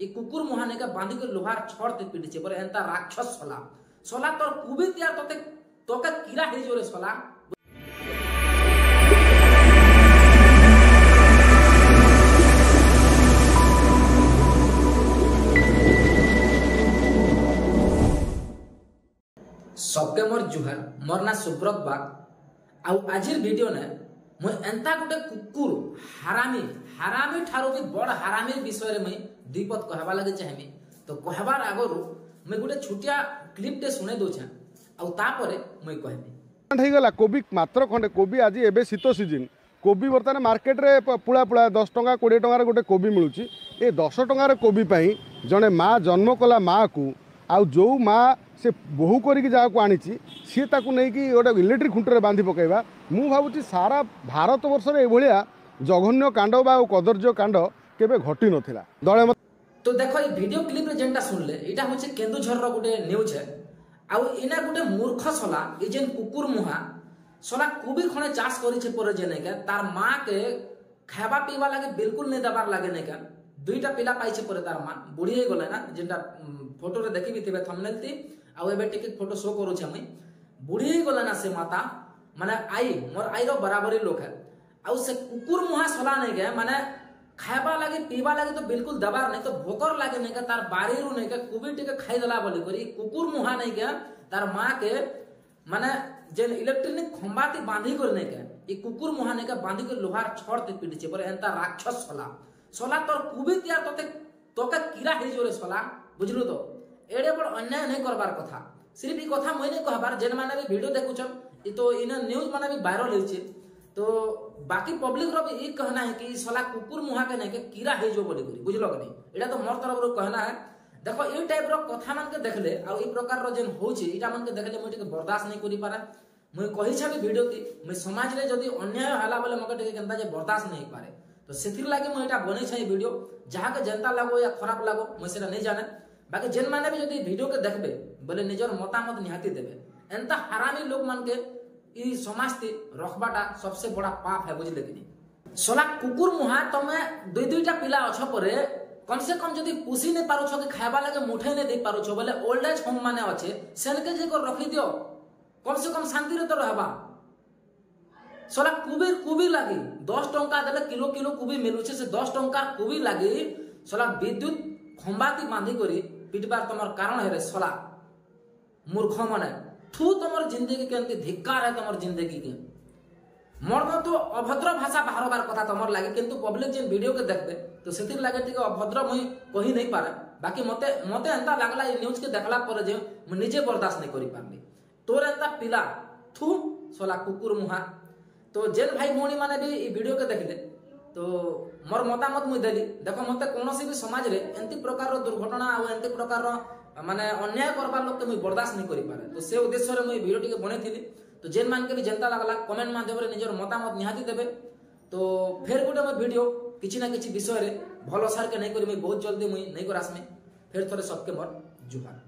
ये कुकुर मुहाने का बांधी कर लोहार छड़ ते पीड़िचे पर एंता राक्षस सला सला तोर कुबी तिया तोते तोका कीड़ा हे जोरे सला सबके मोर जुहार मोर ना सुब्रत बाग आउ आजिर वीडियो ने मैं एंता गोटे कुकुर हारामी ठारो भी बड़ हारामी विषय में दुईपद कहबा लगे चाहेमी तो कहबार आगरु मैं गोटे छोटिया क्लिप टे सुने दोछा आउ तापरे मैं कहबी हे गला कोबी मात्र खंडे कोबी आज एबे शीत सीजन कोबी बर्तमान मार्केट रे पुला पुला 10 टंका 20 टंका गोटे कोबी मिलुची ए 10 टंकार कोबी पई जने माँ जन्म कला माँ को आउ जो माँ से बोहू करिक जहाँ आनी सी ताकू नहीं कि गोटे इलेक्ट्रिक खुंटर बांधि पकेबा मु भावुची सारा भारत वर्ष एभलिया जघन्य कांड बा कदर्य कांड केबे घटी नथिला दळे तो देखो ये वीडियो क्लिप रे जेंटा सुनले एटा होचे केंदुझर रो गोटे न्यूज है आउ इना गोटे मूर्ख सला ए जेन कुकुर मुहा सला कुबी खणे चाष करि छे पर जेने के तार मां के खाबा पीवा लागे बिल्कुल नहीं दबार लागे ने का दुईटा पिला पाइछे पर तार मां बुढ़ी हे गले ना जेंटा फोटो रे देखि बिथिबे थंबनेल ती आउ एबे टिके फोटो शो करू छे मैं बुढ़ी हे गले ना से माता माने आई मोर आई रो बराबरी लोक है आउ से कुकुर मुहा सला नहीं के माने खाबा लागे पीवा लागे तो बिल्कुल दबार नहीं तो भोकर लागे नहीं का तार बारी रू नहीं का कुबी टिके खाई दला बोली करी कुकुर मुहा नहीं के तार मां के माने जेन इलेक्ट्रिक खंबाती बांधी कर नहीं के ये कुकुर मुहा नहीं का बांधी कर लोहार छड़ ते पीड़िचे पर एंता राक्षस सला तोर कुबी तिया तोते तोका कीड़ा हे जोरे सला बुझलु तो एडे बड़ अन्याय नहीं करबार कथा सिर्फ ई कथा मैं नहीं कहबार जेन माने भी वीडियो देखुछन ई तो इन न्यूज माने भी वायरल होइछे तो बाकी पब्लिक रो भी ई कहना है कि सला कुकुर मुहा के नहीं के कीड़ा हे जो बोली करी बुझलो कि नहीं एडा तो मोर तरफ रो कहना है देखो ई टाइप रो कथा मन के देखले आ ई प्रकार रो जेन होछि इटा मन के देखले मैं टिके बर्दाश्त नहीं करि पारे मैं कहि छबी वीडियो की मैं समाज रे जदी अन्याय हला बोले मके टिके केनता जे बर्दाश्त नहीं पारे तो सेथिर लागे मैं एटा बनै छै वीडियो जहा के जनता लागो या खराब लागो मैं सेटा नहीं जाने बाकी जेन माने भी जदी वीडियो के देखबे बोले निजर मतामत निहाती देबे एंता हरामी लोग मन के ई समाज ती रखबाटा सबसे बड़ा पाप है बुझले कि नहीं सला कुकुर मुहा तमे दुई दुईटा पिला अछ परे कम से कम जदी पुसी नहीं पारो छो कि खाबा लागे मुठे नहीं दे पारो छो बोले ओल्ड एज होम माने अच्छे सेनके जे को रखी दियो कम से कम शांति रे तो रहबा सला कुबी लागी 10 टंका देले किलो किलो कुबी मिलुछे से 10 टंका कुबी लागी सला विद्युत खंबाती बांधी करी पिटबार तमर कारण है रे सला मूर्ख माने थू तमर जिंदगी के अंति धिक्कार है तमर जिंदगी के मोर तो अभद्र भाषा बाहर बार कथा तमर लागे किंतु पब्लिक जेन वीडियो के देखबे तो सेतिर लागे टिके अभद्र मुई कहि नहीं पारे बाकी मते एंता लागला ए न्यूज के देखला पर जे मु निजे बर्दाश्त नहीं करि पारली तोर एंता पिला थू सला कुकुर मुहा तो जेन भाई भौणी माने भी ई वीडियो के देखले तो मोर मतामत मुई देली देखो मते कोनोसी भी समाज रे एंती प्रकार रो दुर्घटना आ एंती प्रकार रो माने अन्याय करबार लोक के मुई बर्दाश्त नहीं करि पारे तो से उद्देश्य रे मुई वीडियो टिके बनेथिली तो जेन मान के भी जनता लागला कमेंट माध्यम रे निजर मतामत निहाती देबे तो फेर गुटे मैं वीडियो किछि ना किछि विषय रे भलो सार के नहीं करी मुई बहुत जल्दी मुई नहीं करासमे फेर थोरे सबके मोर जुहार।